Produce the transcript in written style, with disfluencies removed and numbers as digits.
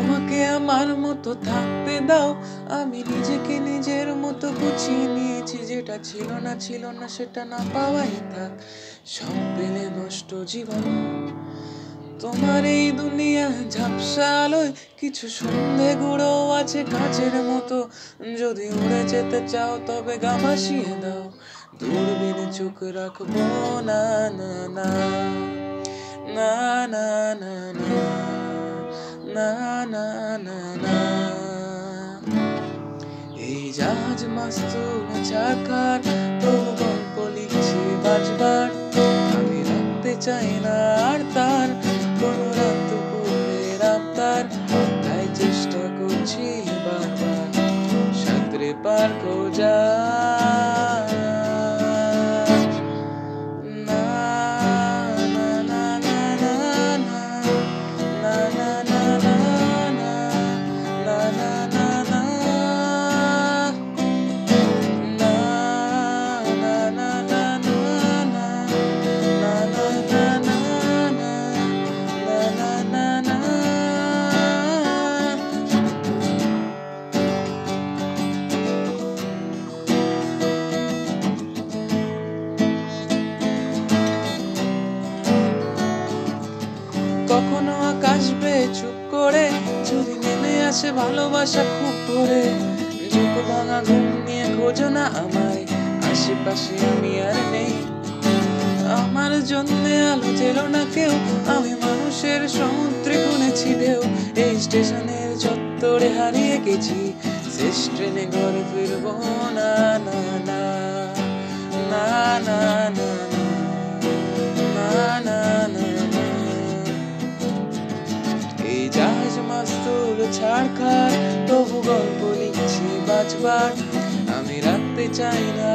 আমাকে আমার মতো থাকতে দাও, আমি নিজেকে নিজের মতো গুছিয়ে নিয়েছি। যেটা ছিল না সেটা না পাওয়াই থাক, সব পেলে নষ্ট জীবন। তোমার এই দুনিয়া ঝাপসা আলোয় কিছু সন্ধে গুঁড়ো আছে কাচের মতো। যদি উড়ে যেতে চাও তবে গা ভাসিয়ে দাও, দূরবীনে চোখ রাখবো না না না না না না না না না না। এই জাহাজ মাস্তুল চাকার তবু গল্প লিখছি বাজবার। আমি রাখতে চাই না আর তার কোনো রাত দুপুরের আবদার, তাই চেষ্টা করছি বারবার সাঁতরে পার খোঁজা। কখনো আকাশ বেয়ে চুপ করে যদি নেমে আসে ভালোবাসা খুব ভোরে। চোখ ভাঙা ঘুম নিয়ে খোঁজো না আমায়, আশেপাশে আমি আর নেই। আমার জন্য আলো জেলো না কেউ, আমি মানুষের সমুদ্রে গুনেছি ঢেউ। এই স্টেশনের চত্বরে হারিয়ে গেছি, শেষ ট্রেনে ঘরে ফিরবো না না না না না না না না না। এই জাহাজ মাস্তুল ছাড়খার তবু গল্প লিখছি বাজবার। আমি রাখতে চাই না